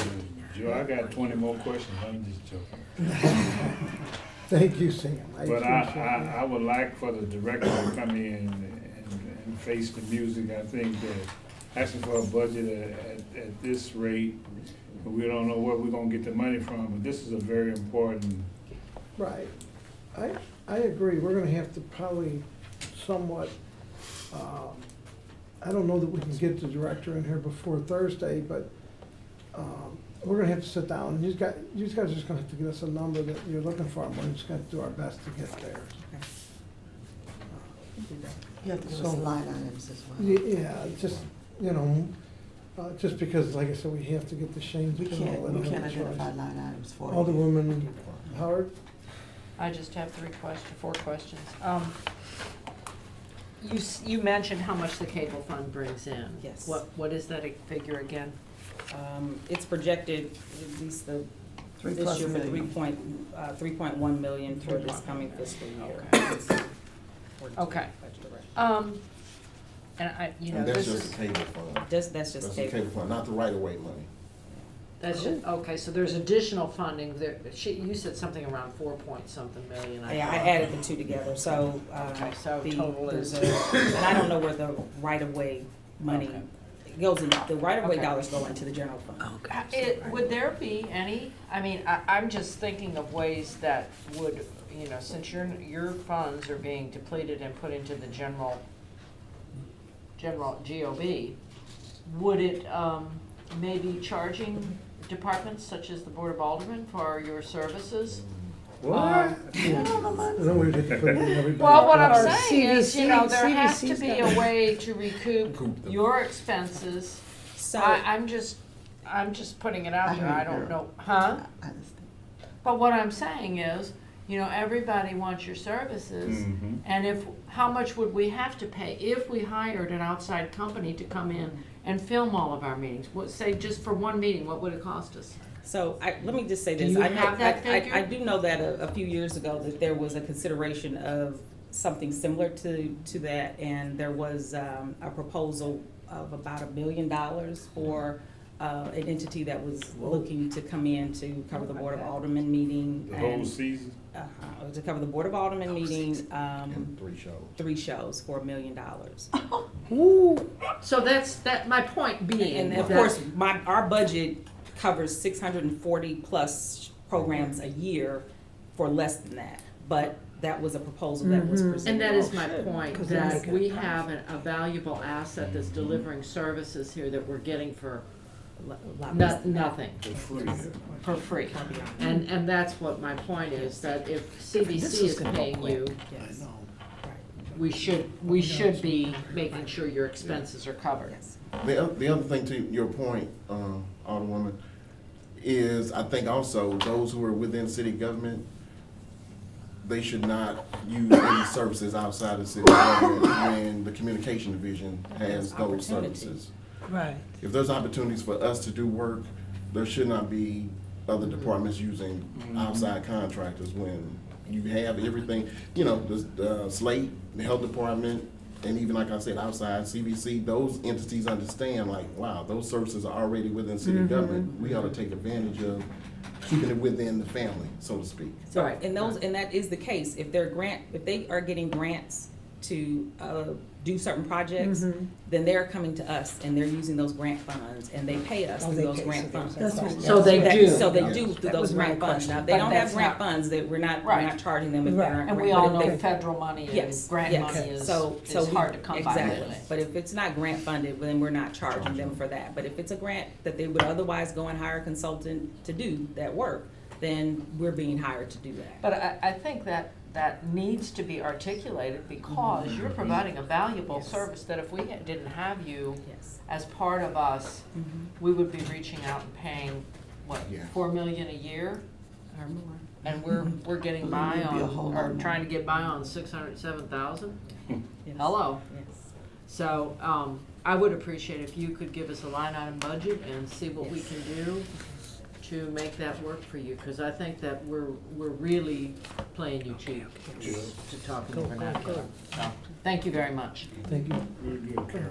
Joe, I got 20 more questions, I'm just joking. Thank you, Sam. I But appreciate I would like for the director to come in and face the music. I think that asking for a budget at this rate, we don't know where we're gonna get the money from, but this is a very important. Right. I agree. We're gonna have to probably somewhat, I don't know that we can get the director in here before Thursday, but we're gonna have to sit down. You guys are just gonna have to give us a number that you're looking for, and we're just gonna do our best to get there. You have to give So- us line items as well. Yeah, just, just because, like I said, we have to get the Shane's. We bill can't and identify choice. line items for you. Alderwoman Howard? I just have 4 questions. You mentioned how much the cable fund brings in. Yes. What is that figure again? It's projected, at least this 3+ year, for million. 3.1 million for this coming fiscal year. Okay. And And that's this just is, the cable fund. That's That's just the cable fund, not the right-of-way money. that's just, okay, so there's additional funding there. You said something around 4-point-something million. Yeah, I thought. added the two together, so, Okay, so the, total there's is- and I don't know where the right-of-way money Okay. goes in, the right-of-way Okay. dollars go into the general fund. Would there be any, I'm just thinking of ways that would, since your funds are being depleted and put into the general GOB, would it, maybe charging departments such as the Board of Aldermen for your services? What? Then we'd have to put everybody. Well, what I'm Or saying is, CVC there has to CVC's be got- a way to recoup Recoup them. your expenses. So, I'm just putting it out there, I don't know, huh? I understand. But what I'm saying is, everybody wants your services, Mhm. and how much would we have to pay if we hired an outside company to come in and film all of our meetings? Say, just for one meeting, what would it cost us? let me just say Do this. you I know- have that I figure? I do know that a few years ago that there was a consideration of something similar to that, and there was a proposal of about $1 million for an entity that was looking to come in to cover the Board of Aldermen meeting. The whole and, season? to cover the Board of Aldermen meeting, And 3 shows. 3 shows for $1 million. So that, my point being. And of that- course, our budget covers 640 plus programs a year for less than that. But that was a proposal that was presented. And that is my point, 'Cause then that they we can- have a valuable asset that's delivering services here that we're getting for nothing, for free. And that's what my point is, that if CVC is paying you, Yes. we should be making sure your expenses are covered. Yes. The other thing to your point, Alderwoman, is I think also those who are within city government, they should not use any services outside of city government when the communication division has those Opportunity. services. Right. If there's opportunities for us to do work, there should not be other departments using outside contractors when you have everything, you know, the slate, the health department, and even like I said, outside CVC, those entities understand like, wow, those services are already within city government. We ought to take advantage of keeping it within the family, so to speak. So, Right. and that is the case. If they are getting grants to do certain projects, then they're coming to us and they're using those grant funds and they pay us through they those pay, grant so funds. there's that. So they do. So they do through That those was my grant funds. question. Now, if they But don't have that's grant not- funds, we're not Right. charging them if they Right. aren't. And we but all if know they- federal money and Yes, grant yes. money is So hard to come by exactly. anyway. But if it's not grant funded, then we're not charging them for that. But if it's a grant that they would otherwise go and hire a consultant to do that work, then we're being hired to do that. But I think that needs to be articulated because you're providing a valuable Yes. service that if we didn't have you Yes. as part of us, we would be reaching out and paying, what, Yeah. $4 million a year? Or more. And we're getting by It'd be a on, whole or lot more. trying to get by on 607,000? Yes. Hello. Yes. So, I would appreciate if you could give us a line item budget and see what we Yes. can do to make that work for you, because I think that we're really playing you cheap, to talk in your vernacular. So, thank you very much. Thank you. Good, good, Carol.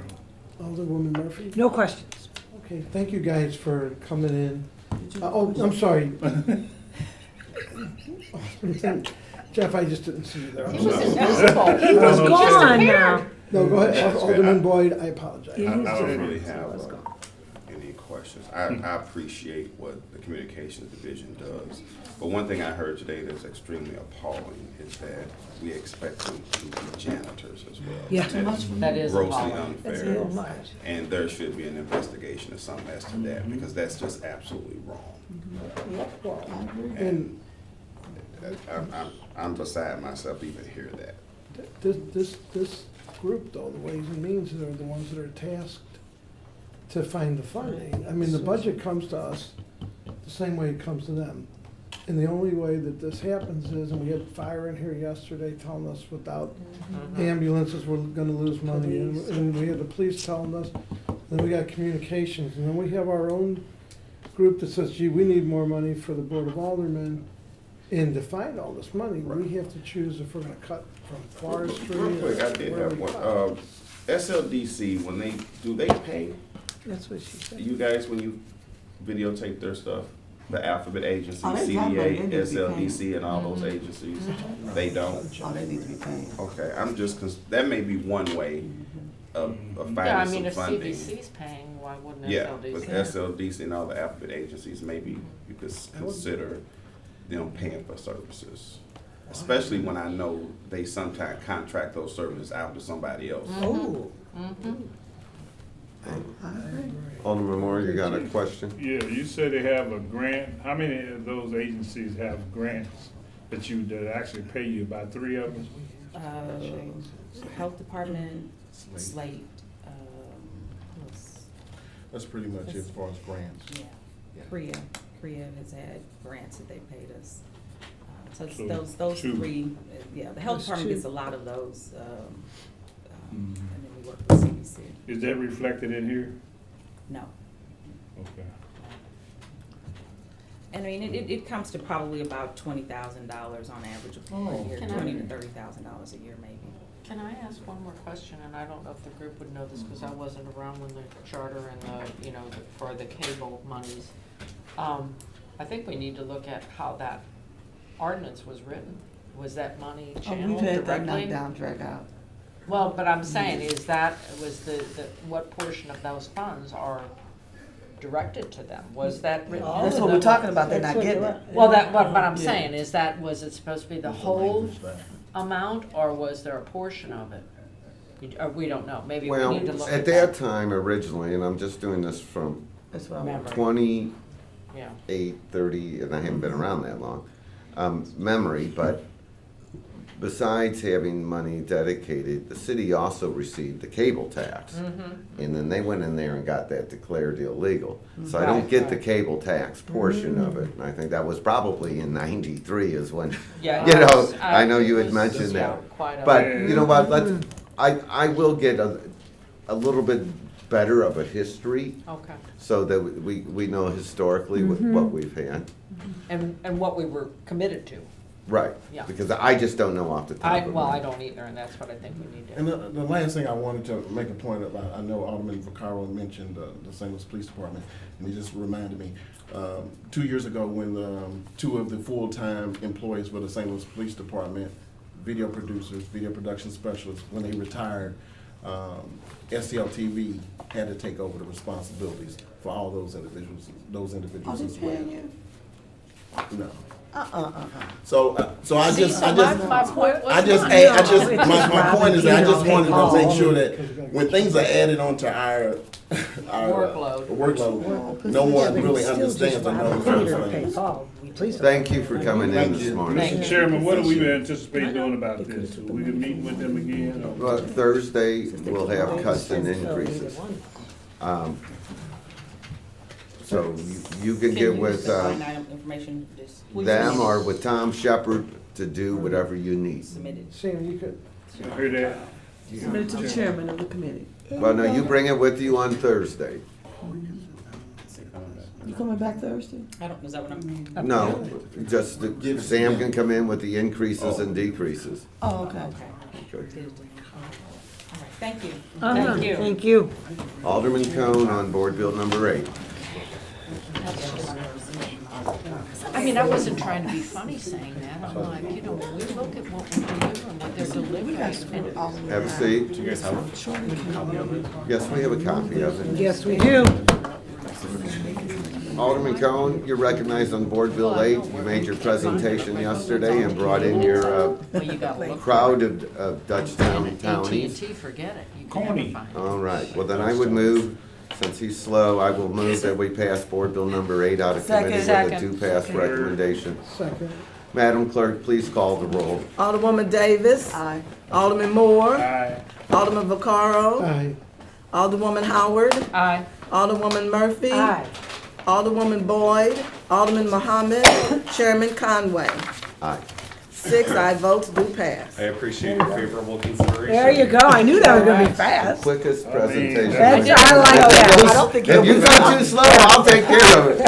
Alderwoman Murphy? No questions. Okay, thank you guys for coming in. Oh, I'm sorry. Jeff, I just didn't see you there. I'm He was sorry. invisible. He was no, gone now. No, go ahead, That's good. Alderman Boyd, I apologize. Yeah. I He's don't different. really So have let's go. any questions. I appreciate what the communications division does. But one thing I heard today that's extremely appalling is that we expect them to be janitors as well. Yeah. And that is That is grossly appalling. That's a unfair. little much. And there should be an investigation or something as to that, because that's just absolutely wrong. And I'm beside myself to even hear that. this group, though, the Ways and Means, are the ones that are tasked to find the funding. I mean, the budget comes to us the same way it comes to them. And the only way that this happens is, and we had fire in here yesterday telling us without ambulances, we're gonna lose money. And we had the police telling us, then we got communications, and then we have our own group that says, gee, we need more money for the Board of Aldermen. And to find all this money, we have to choose if we're gonna cut from forestry. Real quick, I or did where have we one. cut. SLDC, when do they pay That's what she said. you guys when you videotape their stuff? The alphabet agencies, Oh, they got money. They CDA, need to be SLDC, and all those agencies, they don't? Oh, they need to be paid. Okay, I'm just, that may be one way of Yeah, I finding mean, some if funding. CVC's paying, why wouldn't Yeah, SLDC? with SLDC and all the alphabet agencies, maybe you could consider them paying for services. Especially when I know they sometimes contract those services out to somebody else. Oh. Alderman Moore, you got a question? Yeah, you said they have a grant. How many of those agencies have grants that actually pay you? About 3 of them? Health Department, Slate, who else? That's pretty much it as far as grants. Yeah, Korea has had grants that they paid us. So it's So, those 2. 3, the health Those department 2. gets a lot of those, and Mhm. then we work with CDC. Is that reflected in here? No. Okay. And I mean, it comes to probably about $20,000 on average a year, Can I- $20,000 to $30,000 a year maybe. Can I ask one more question? And I don't know if the group would know this because I wasn't around when the charter and the, for the cable monies. I think we need to look at how that ordinance was written. Was that money Oh, channeled we've had that directly? knockdown, drag out. Well, but I'm saying is what portion of those funds are directed to them? Was that written? That's into what the- we're talking about, they're That's not what getting you're it. right. Well, what I'm Yeah. saying is was it supposed to be the whole amount or was there a portion of it? Or we don't know, maybe we Well, need to look at at that that. time originally, and I'm just doing this from That's what I Remember. 28, Yeah. 30, and I haven't been around that long, memory, but besides having money dedicated, the city also received the cable tax. And then they went in there and got that declared illegal. So I don't Right, get the right. cable tax portion of it. And I think that was probably in '93 is when, Yeah, you it know, was, I know you it had was, mentioned yeah, that. quite a- But you know what, I will get a little bit better of a history Okay. so that we know historically what we've had. And what we were committed to. Right, Yeah. because I just don't know off the top of my I head. don't either, and that's what I think we need to. And the last thing I wanted to make a point about, I know Alderman Vaccaro mentioned the St. Louis Police Department, and he just reminded me, 2 years ago when two of the full-time employees for the St. Louis Police Department, video producers, video production specialists, when they retired, STL-TV had to take over the responsibilities for all those individuals Are they as well. paying you? No. Uh-uh. So I See, just, so my point was I just, not- my point is that I just wanted to make sure that when things are added onto our workload, no one really understands or knows those things. Thank you for coming in Thank this you. morning. Thank you. Mr. Chairman, what do we anticipate doing about this? Will we be meeting with them again? or- Well, Thursday, we'll have cuts and increases. So you can get with Line item information just them or with Tom Shepard to do whatever you need. submitted. Sam, you could, You heard that? Submit to the chairman of the committee. Well, no, you bring it with you on Thursday. You coming back Thursday? I don't, is that what I'm? No, just that Sam can come in with the increases and decreases. Oh, okay. Okay. Okay. All right, thank you. Thank you. Thank you. Alderman Cohn on Board Bill number 8. I mean, I wasn't trying to be funny saying that. I'm like, when we look at what we do and what they're delivering. and- Have a seat. Yes, we have a copy of it. Yes, we do. Alderman Cohn, you're recognized on Board Bill 8. You made your presentation yesterday and brought in your Well, you gotta look. crowd of Dutchtown counties. AT&T, forget it. You can Coney. never find it. All right, well then I would move, since he's slow, I will move that we pass Board Bill number 8 out of committee with a Second. do-pass recommendation. second. Madam Clerk, please call the roll. Alderwoman Davis. Aye. Alderman Moore. Aye. Alderman Vaccaro. Aye. Alderwoman Howard. Aye. Alderwoman Murphy. Aye. Alderwoman Boyd. Alderman Muhammad. Chairman Conway. Aye. 6 aye votes do pass. I appreciate your favorable consideration. There you go. I knew that was gonna be fast. Quickest I mean, presentation. That's, Yeah. I like that. I don't think If you go too slow, I'll take care of it.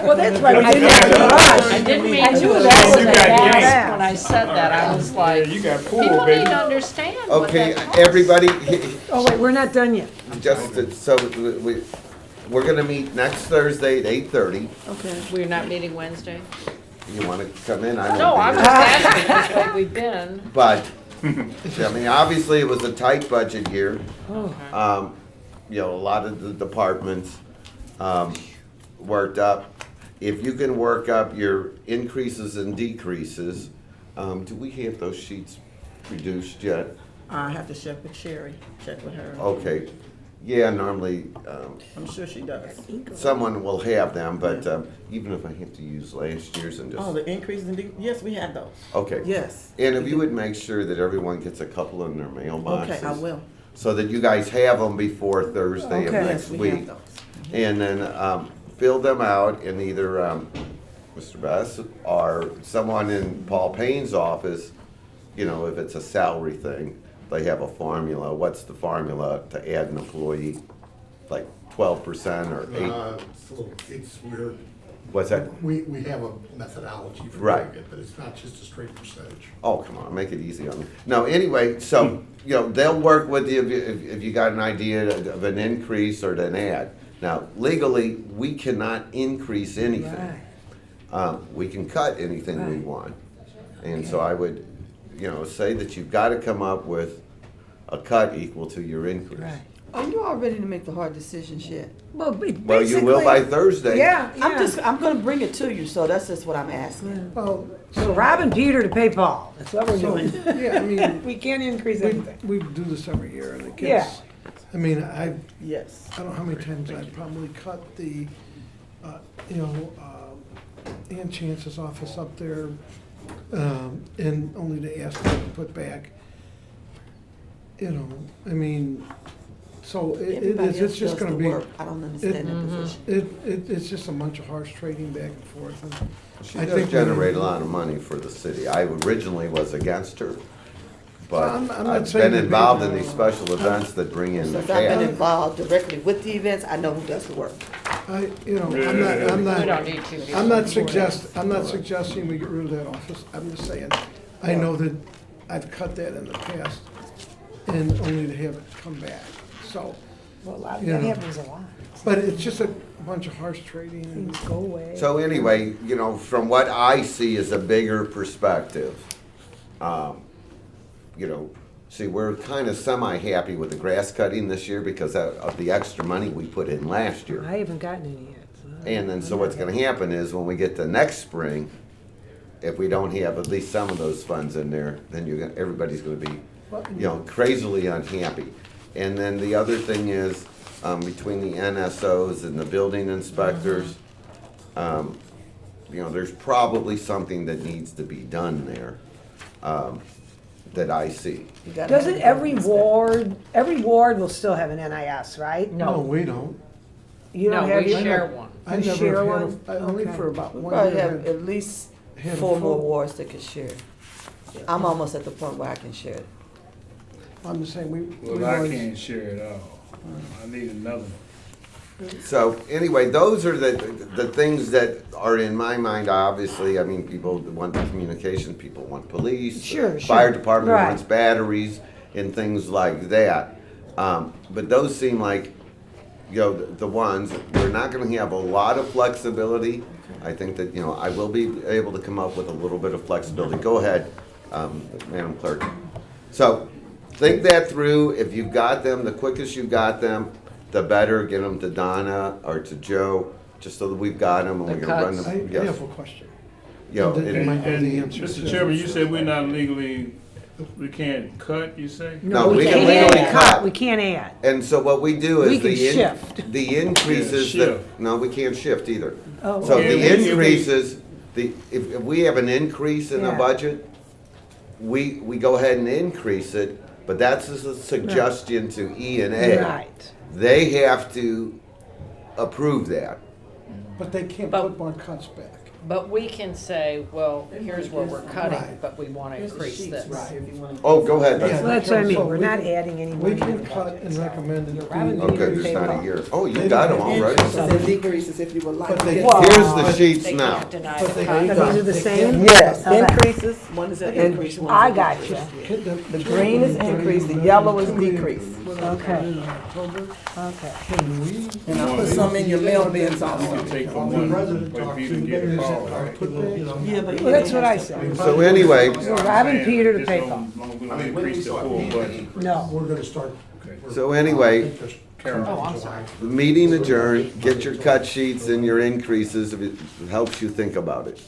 Well, that's why we didn't have to rush. I didn't mean I to knew say that was You got that. games. When I said that, I was like, You got pool, people need baby. to understand what Okay, that costs. everybody, Oh, wait, we're not done yet. we're gonna meet next Thursday at 8:30. Okay. We're not meeting Wednesday? You wanna come in? I No, won't I'm be just here. asking, just like we've been. But, I mean, obviously, it was a tight budget year. You know, a lot of the departments worked up. If you can work up your increases and decreases, do we have those sheets reduced yet? I have to check with Sherry, check with her. Okay, yeah, normally, I'm sure she does. someone will have them, but even if I have to use last year's and Oh, just, the increases in, yes, we have those. okay. Yes. And if you would make sure that everyone gets a couple in their mailboxes. Okay, I will. So that you guys have them before Thursday of Okay. next Yes, we have week. those. And then fill them out in either Mr. Best or someone in Paul Payne's office, you know, if it's a salary thing, they have a formula. What's the formula to add an employee? Like 12% or 8? It's weird. What's that? We have a methodology for Right. doing it, but it's not just a straight percentage. Oh, come on, make it easy on me. No, anyway, so, you know, they'll work with you if you got an idea of an increase or an add. Now, legally, we cannot increase anything. Right. We can cut anything we want. And so I would, you know, say that you've got to come up with a cut equal to your increase. Right. Are you all ready to make the hard decisions yet? Well, Well, you will by Thursday. Yeah, I'm gonna bring it to you, so that's just what I'm asking. Well, So robbing Peter to pay Paul, that's what we're so, doing. yeah, I mean, We can't increase we, anything. we do this every year and it Yeah. gets, I mean, Yes. I don't know how many times I've probably cut the, you know, Ann Chance's office up there, and only to ask them to put back, you know, I mean, so Everybody it's else just does gonna the be, work. I don't understand that position. it's just a bunch of horse trading back and forth, and She I does think generate a lot of money for the city. I originally was against her, but I'm not I've saying been to be- involved in these special events that bring in the Since I've been cash. involved directly with the events, I know who does the work. you know, I'm not. We don't need two people. I'm not suggesting we get rid of that office, I'm just saying, I know that I've cut that in the past, and only to have it come back, so, Well, a lot, You that know. happens a lot. but it's just a bunch of horse trading, and, Things go away. So anyway, you know, from what I see as a bigger perspective, you know, see, we're kind of semi-happy with the grass cutting this year because of the extra money we put in last year. I haven't gotten any yet. So And then, so what's gonna happen is when we get to next spring, if we don't have at least some of those funds in there, then everybody's gonna be, you know, crazily unhappy. And then the other thing is, between the NSOs and the building inspectors, you know, there's probably something that needs to be done there, that I see. You gotta Doesn't have every it. ward will still have an NIS, right? no, we don't. You don't No, have we your- share one. I You never share had one? only Okay. for about We one probably year. have at least had a 4 more full- wards that could share. I'm almost at the point where I can share it. I'm just saying, we've Well, I always, can't share it all. I need another one. So anyway, those are the things that are in my mind, obviously. I mean, people want communication, people want police. Sure, the sure. Fire department Right. wants batteries and things like that. But those seem like, you know, the ones, we're not gonna have a lot of flexibility. I think that, you know, I will be able to come up with a little bit of flexibility. Go ahead, Madam Clerk. So, think that through. If you've got them, the quickest you got them, the better. Get them to Donna or to Joe, just so that we've got them and we The can run cuts. them. I Yes. have a question. You know, And then- and- might know the And answer Mr. to. Chairman, you said we're not legally, we can't cut, you say? No, we can can't legally add. cut. We can't add. And so what we do is We can shift. the increases Yeah, that, shift. no, we can't shift either. Oh, So Yeah, the we- increases, if we have an increase in the Yeah. budget, we go ahead and increase it, but that's just a suggestion to E and A. Right. They have to approve that. But they can't But- put more cuts back. But we can say, well, here's where we're cutting, Right. but we want to increase this. Oh, go ahead. Yeah. Leslie. Well, that's what I So mean, we're we not can- adding any We money. can cut and recommend it. Robin Okay, Peter there's not a paid year. Oh, you got them already. So The decreases if you would like. But they- Well- Here's the sheets They now. can't deny But the they- cut. These are the same? Yes, Okay. increases, One is an And increase, one I is a got decrease. you. the green is increased, the yellow is decreased. Okay. In October, Okay. can we? And I put some in your mail bins You also. can take from The one, president but talked Peter to get a them, call, is right? put back, so- Yeah, but Well, that's what I said. So anyway, We're robbing Peter to pay Just Paul. long as we don't increase the full budget. No. We're gonna start. So anyway, I think there's- Carol. Oh, I'm sorry. the meeting adjourned. Get your cut sheets and your increases if it helps you think about it.